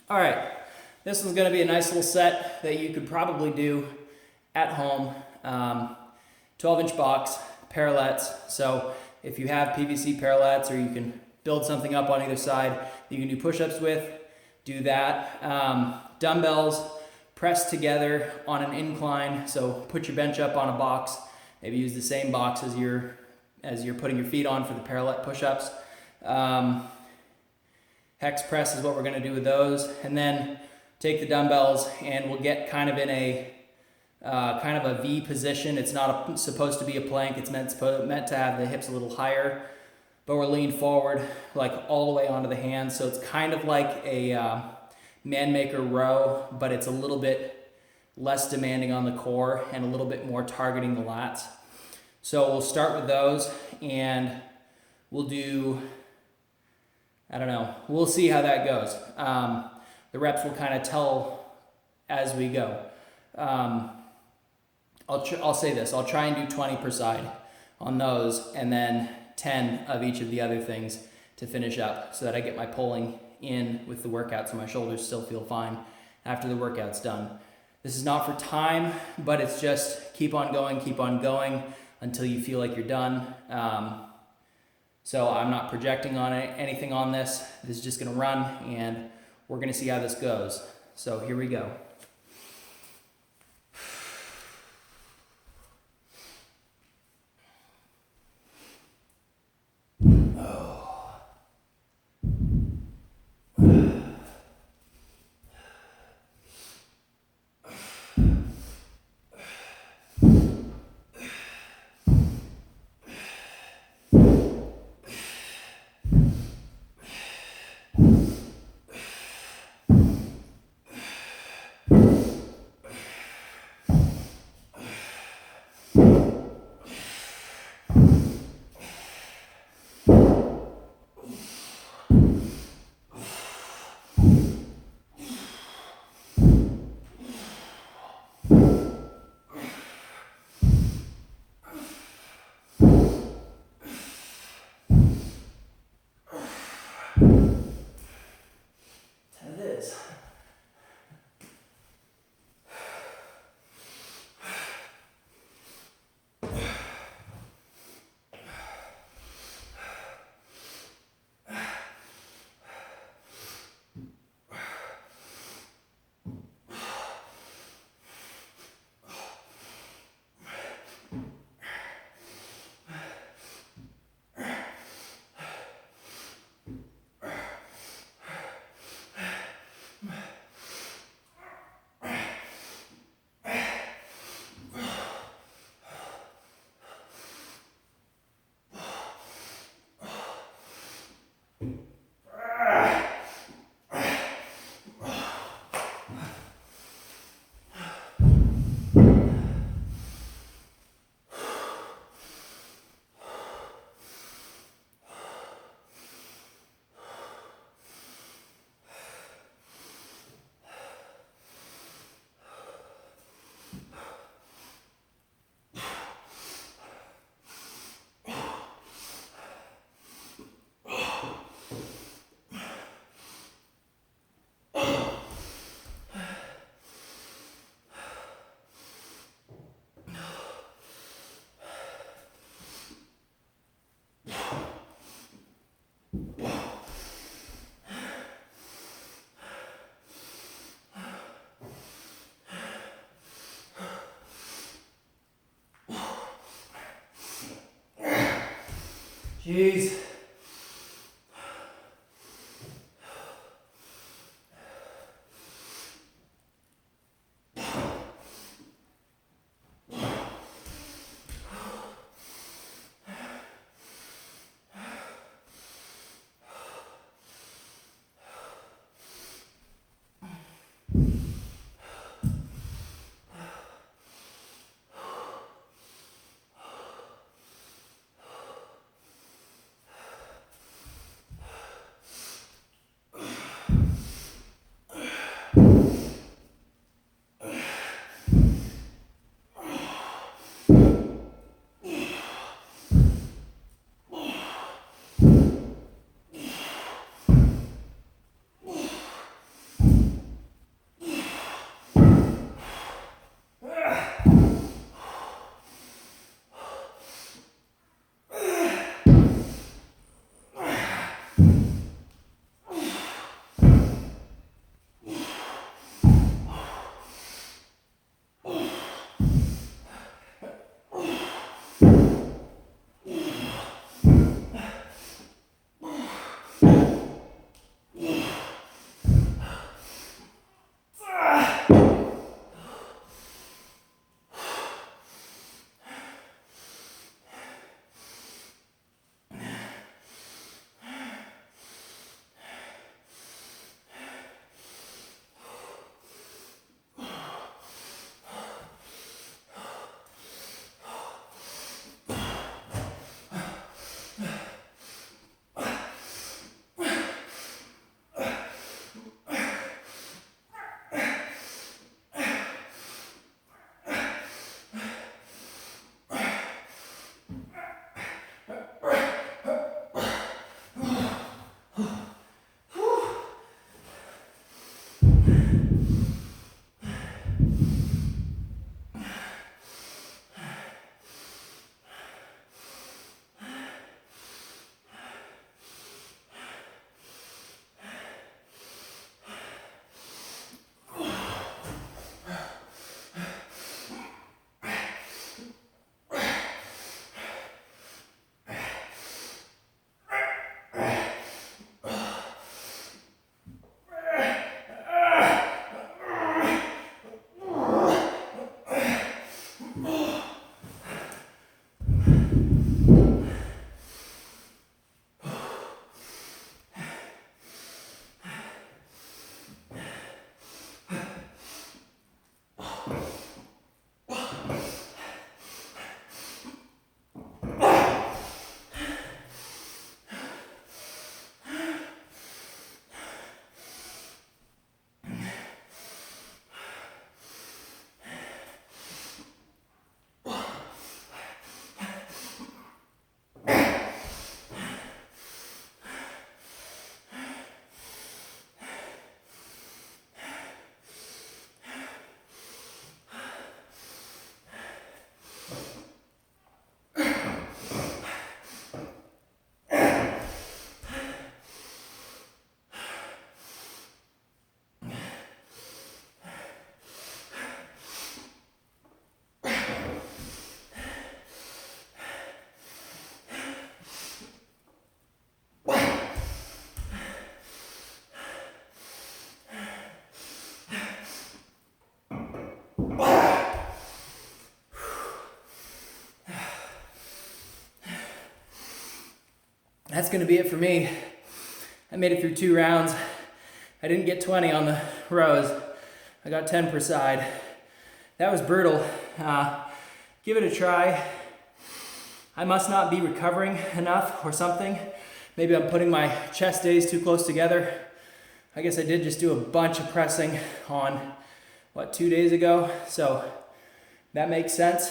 All right, this one's going to be a nice little set that you could probably do at home. 12-inch box, parallettes. So if you have PVC parallettes, or you can build something up on either side that you can do push-ups with, do that. Dumbbells pressed together on an incline. So put your bench up on a box. Maybe use the same box as you're putting your feet on for the parallel push-ups. Hex press is what we're going to do with those, and then take the dumbbells and we'll get kind of in a kind of a V position. It's not supposed to be a plank. It's meant to have the hips a little higher, but we're leaned forward like all the way onto the hands. So it's kind of like a man-maker row, but it's a little bit less demanding on the core and a little bit more targeting the lats. So we'll start with those, and we'll do, I don't know, we'll see how that goes. The reps will kind of tell as we go. I'll say this, I'll try and do 20 per side on those, and then 10 of each of the other things to finish up, so that I get my pulling in with the workout so my shoulders still feel fine after the workout's done. This is not for time, but it's just keep on going until you feel like you're done. So I'm not projecting on anything on this. This is just gonna run, and we're gonna see how this goes. So here we go. Jeez. that's going to be it for me. I made it through 2 rounds. I didn't get 20 on the rows. I got 10 per side. That was brutal. Give it a try. I must not be recovering enough or something. Maybe I'm putting my chest days too close together. I guess I did just do a bunch of pressing on, 2 days ago? So that makes sense.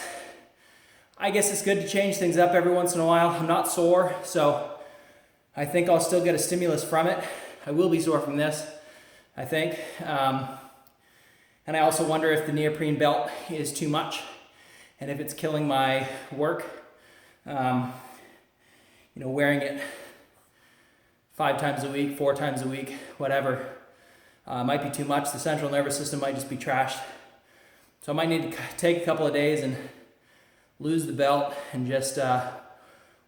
I guess it's good to change things up every once in a while. I'm not sore, so I think I'll still get a stimulus from it. I will be sore from this, I think. And I also wonder if the neoprene belt is too much and if it's killing my work. Wearing it 5 times a week, 4 times a week, whatever, might be too much. The central nervous system might just be trashed. So I might need to take a couple of days and lose the belt and just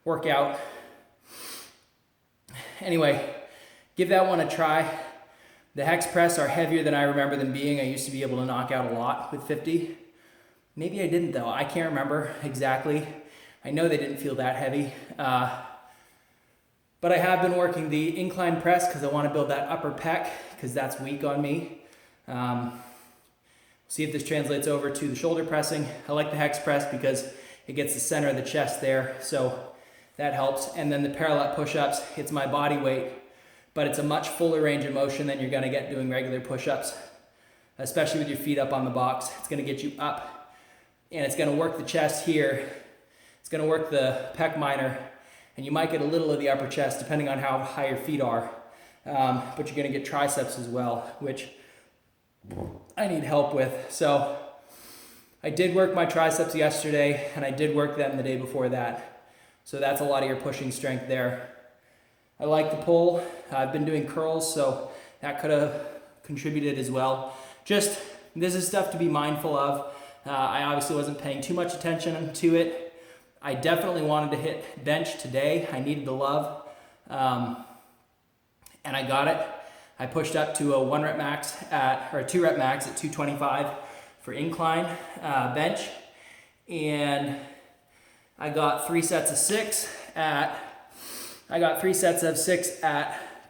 work out. Anyway, give that one a try. The hex press are heavier than I remember them being. I used to be able to knock out a lot with 50. Maybe I didn't though. I can't remember exactly. I know they didn't feel that heavy. But I have been working the incline press because I want to build that upper pec because that's weak on me. See if this translates over to the shoulder pressing. I like the hex press because it gets the center of the chest there, so that helps. And then the parallel push-ups, it's my body weight, but it's a much fuller range of motion than you're gonna get doing regular push-ups, especially with your feet up on the box. It's gonna get you up, and it's gonna work the chest here. It's gonna work the pec minor, and you might get a little of the upper chest depending on how high your feet are. But you're gonna get triceps as well, which I need help with. So I did work my triceps yesterday, and I did work them the day before that. So that's a lot of your pushing strength there. I like the pull. I've been doing curls, so that could have contributed as well. Just, this is stuff to be mindful of. I obviously wasn't paying too much attention to it. I definitely wanted to hit bench today. I needed the love, and I got it. I pushed up to a 2 rep max at 225 for incline bench, and I got 3 sets of 6 at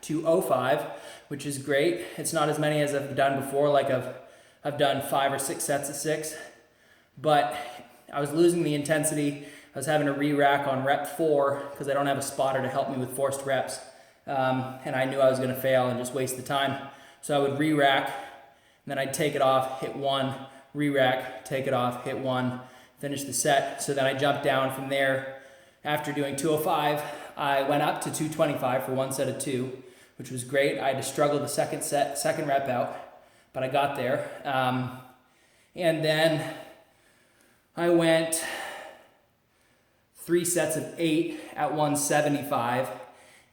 205, which is great. It's not as many as I've done before. Like I've done 5 or 6 sets of 6, but I was losing the intensity. I was having a re-rack on rep 4 because I don't have a spotter to help me with forced reps. And I knew I was going to fail and just waste the time. So I would re-rack, and then I'd take it off, hit 1, re-rack, take it off, hit 1, finish the set. So then I jumped down from there. After doing 205, I went up to 225 for 1 set of 2, which was great. I had to struggle the second rep out, but I got there. And then I went 3 sets of 8 at 175.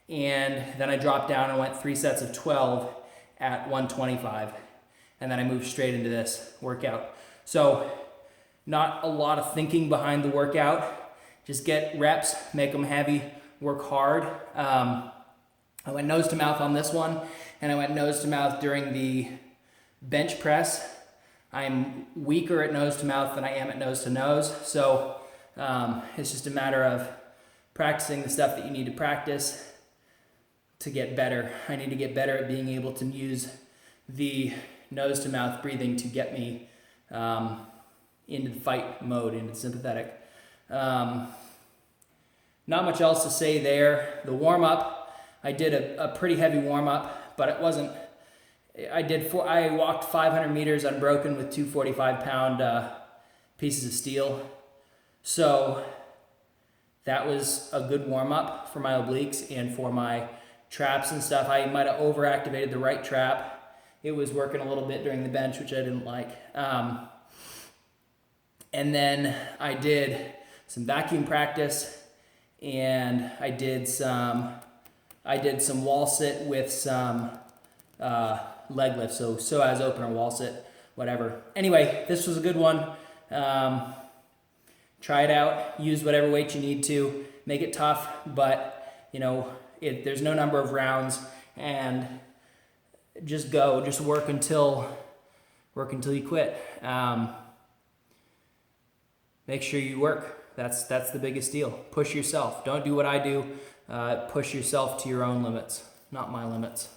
And then I dropped down and went 3 sets of 12 at 125. And then I moved straight into this workout. So not a lot of thinking behind the workout. Just get reps, make them heavy, work hard. I went nose to mouth on this one, and I went nose to mouth during the bench press. I'm weaker at nose to mouth than I am at nose to nose. So it's just a matter of practicing the stuff that you need to practice to get better. I need to get better at being able to use the nose to mouth breathing to get me into the fight mode, into sympathetic. Not much else to say there. The warm up, I did a pretty heavy warm up, but it wasn't. I walked 500 meters unbroken with 245-pound pieces of steel. So that was a good warm up for my obliques and for my traps and stuff. I might have overactivated the right trap. It was working a little bit during the bench, which I didn't like. And then I did some vacuum practice, and I did some wall sit with some leg lifts. So as opener, wall sit, whatever. Anyway, this was a good one. Try it out. Use whatever weight you need to. Make it tough, but there's no number of rounds, and just go. Just work until you quit. Make sure you work. That's the biggest deal. Push yourself. Don't do what I do. push yourself to your own limits, not my limits.